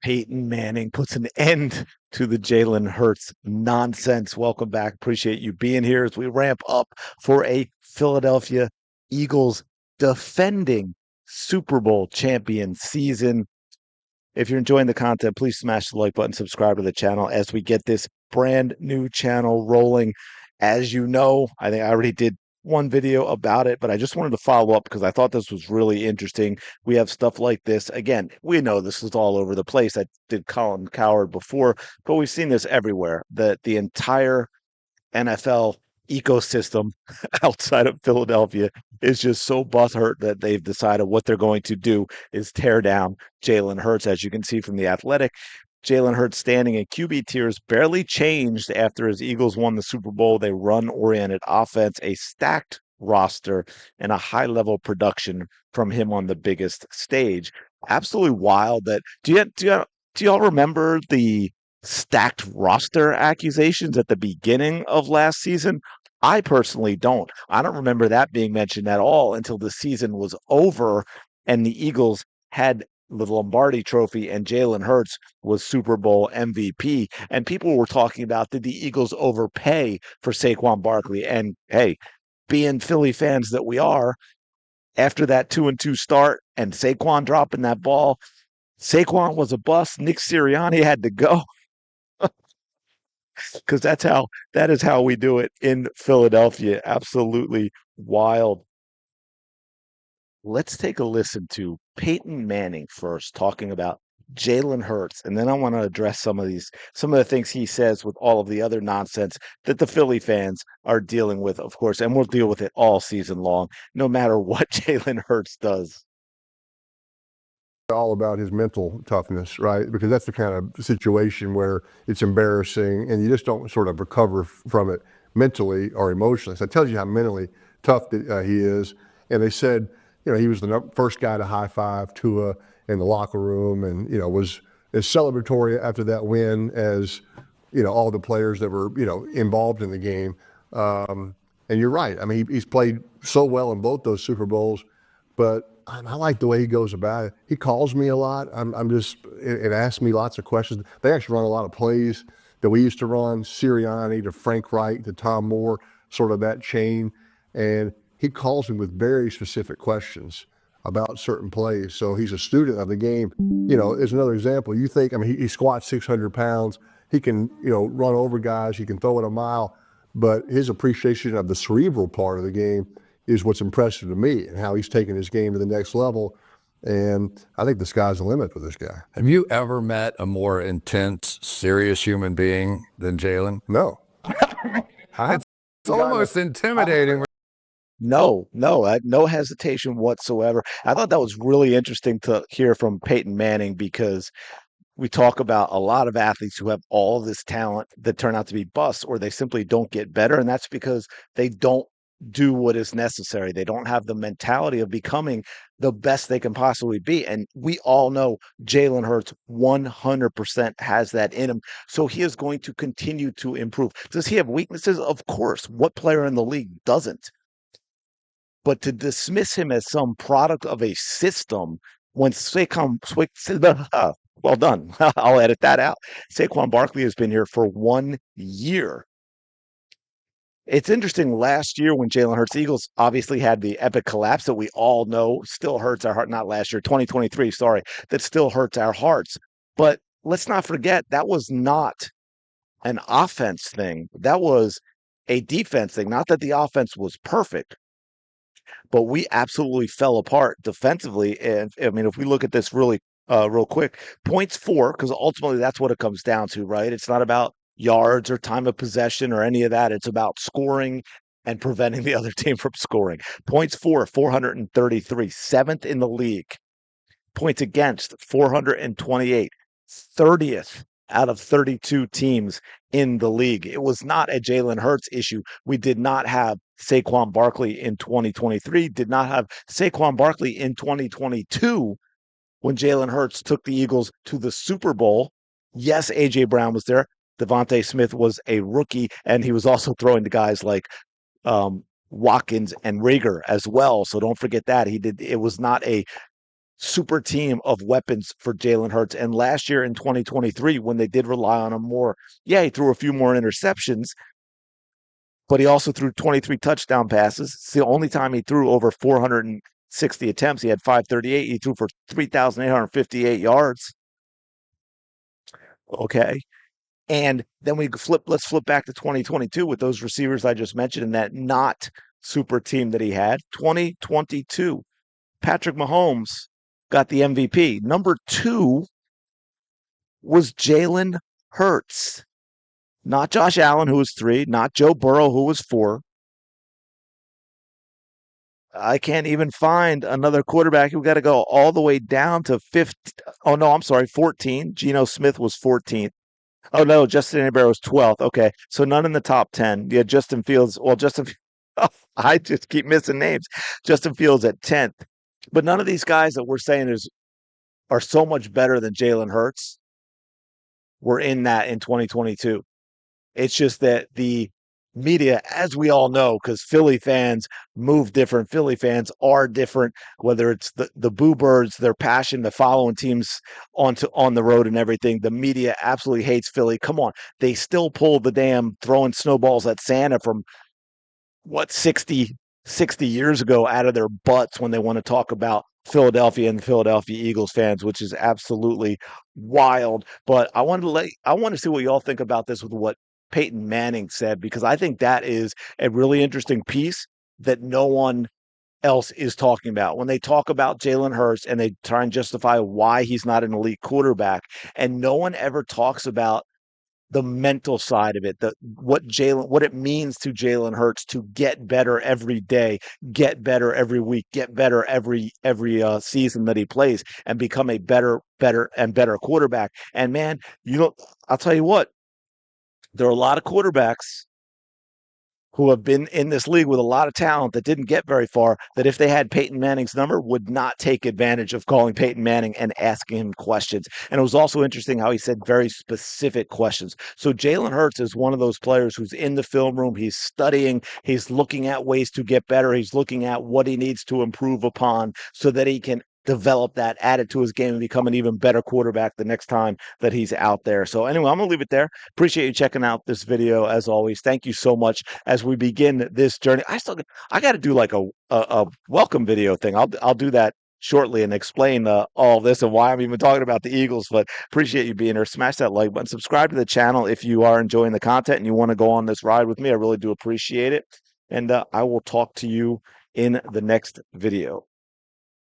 Peyton Manning puts an end to the Jalen Hurts nonsense. Welcome back. Appreciate you being here as we ramp up for a Philadelphia Eagles defending Super Bowl champion season. If you're enjoying the content, please smash the like button, subscribe to the channel as we get this brand new channel rolling. As you know, I think I already did one video about it, but I just wanted to follow up because I thought this was really interesting. We have stuff like this. Again, we know this is all over the place. I did Colin Coward before, but we've seen this everywhere. The entire NFL ecosystem outside of Philadelphia is just so butthurt that they've decided what they're going to do is tear down Jalen Hurts. As you can see from the Athletic, Jalen Hurts standing in QB tiers barely changed after his Eagles won the Super Bowl. They run oriented offense, a stacked roster, and a high level production from him on the biggest stage. Absolutely wild. That do y'all remember the stacked roster accusations at the beginning of last season? I personally don't. I don't remember that being mentioned at all until the season was over and the Eagles had the Lombardi trophy and Jalen Hurts was Super Bowl MVP. And people were talking about, did the Eagles overpay for Saquon Barkley? And hey, being Philly fans that we are, after that 2-2 start and Saquon dropping that ball, Saquon was a bust. Nick Sirianni had to go because that is how we do it in Philadelphia. Absolutely wild. Let's take a listen to Peyton Manning first, talking about Jalen Hurts, and then I want to address some of the things he says with all of the other nonsense that the Philly fans are dealing with, of course, and we'll deal with it all season long, no matter what Jalen Hurts does. All about his mental toughness, right? Because that's the kind of situation where it's embarrassing and you just don't sort of recover from it mentally or emotionally. So it tells you how mentally tough that, he is. And they said, he was the first guy to high five Tua in the locker room and, was as celebratory after that win as, all the players that were, involved in the game. And you're right. I mean, he's played so well in both those Super Bowls, but I like the way he goes about it. He calls me a lot. I'm just, it asks me lots of questions. They actually run a lot of plays that we used to run, Sirianni to Frank Wright to Tom Moore, sort of that chain. And he calls me with very specific questions about certain plays. So he's a student of the game. As another example, you think, I mean, he squats 600 pounds. He can, run over guys. He can throw it a mile. But his appreciation of the cerebral part of the game is what's impressive to me and how he's taken his game to the next level. And I think the sky's the limit for this guy. Have you ever met a more intense, serious human being than Jalen? No. It's almost intimidating. No, no hesitation whatsoever. I thought that was really interesting to hear from Peyton Manning because we talk about a lot of athletes who have all this talent that turn out to be busts or they simply don't get better. And that's because they don't do what is necessary. They don't have the mentality of becoming the best they can possibly be. And we all know Jalen Hurts 100% has that in him. So he is going to continue to improve. Does he have weaknesses? Of course. What player in the league doesn't? But to dismiss him as some product of a system when well done. I'll edit that out. Saquon Barkley has been here for 1 year. It's interesting. Last year, when Jalen Hurts, Eagles obviously had the epic collapse that we all know still hurts our heart. Not last year, 2023, sorry, that still hurts our hearts. But let's not forget that was not an offense thing. That was a defense thing. Not that the offense was perfect, but we absolutely fell apart defensively. And I mean, if we look at this real quick, points for, because ultimately that's what it comes down to, right? It's not about yards or time of possession or any of that. It's about scoring and preventing the other team from scoring. Points for, 433, seventh in the league. Points against, 428, 30th out of 32 teams in the league. It was not a Jalen Hurts issue. We did not have Saquon Barkley in 2023, did not have Saquon Barkley in 2022 when Jalen Hurts took the Eagles to the Super Bowl. Yes, A.J. Brown was there. Devontae Smith was a rookie, and he was also throwing to guys like Watkins and Rager as well. So don't forget that. It was not a super team of weapons for Jalen Hurts. And last year in 2023, when they did rely on him more, yeah, he threw a few more interceptions, but he also threw 23 touchdown passes. It's the only time he threw over 460 attempts. He had 538. He threw for 3,858 yards. Okay. And then let's flip back to 2022 with those receivers I just mentioned and that not super team that he had. 2022, Patrick Mahomes got the MVP. Number 2 was Jalen Hurts, not Josh Allen, who was 3, not Joe Burrow, who was 4. I can't even find another quarterback. We got to go all the way down to 50. Oh, no, I'm sorry, 14. Geno Smith was 14th. Oh, no, Justin Herbert was 12th. Okay, so none in the top 10. Yeah, Justin Fields. Well, I just keep missing names. Justin Fields at 10th. But none of these guys that we're saying are so much better than Jalen Hurts were in that in 2022. It's just that the media, as we all know, because Philly fans move different, Philly fans are different, whether it's the Boo Birds, their passion, the following teams on the road and everything. The media absolutely hates Philly. Come on. They still pull the damn throwing snowballs at Santa from what 60 years ago out of their butts when they want to talk about Philadelphia and the Philadelphia Eagles fans, which is absolutely wild. But I want to see what y'all think about this with what Peyton Manning said, because I think that is a really interesting piece that no one else is talking about. When they talk about Jalen Hurts and they try and justify why he's not an elite quarterback, and no one ever talks about the mental side of it, what it means to Jalen Hurts to get better every day, get better every week, get better every season that he plays, and become a better quarterback. And man, I'll tell you what, there are a lot of quarterbacks who have been in this league with a lot of talent that didn't get very far, that if they had Peyton Manning's number, would not take advantage of calling Peyton Manning and asking him questions. And it was also interesting how he said very specific questions. So Jalen Hurts is one of those players who's in the film room. He's studying. He's looking at ways to get better. He's looking at what he needs to improve upon so that he can develop that, add it to his game, and become an even better quarterback the next time that he's out there. So anyway, I'm going to leave it there. Appreciate you checking out this video as always. Thank you so much as we begin this journey. I got to do like a welcome video thing. I'll do that shortly and explain all this and why I'm even talking about the Eagles. But appreciate you being here. Smash that like button. Subscribe to the channel if you are enjoying the content and you want to go on this ride with me. I really do appreciate it. And I will talk to you in the next video.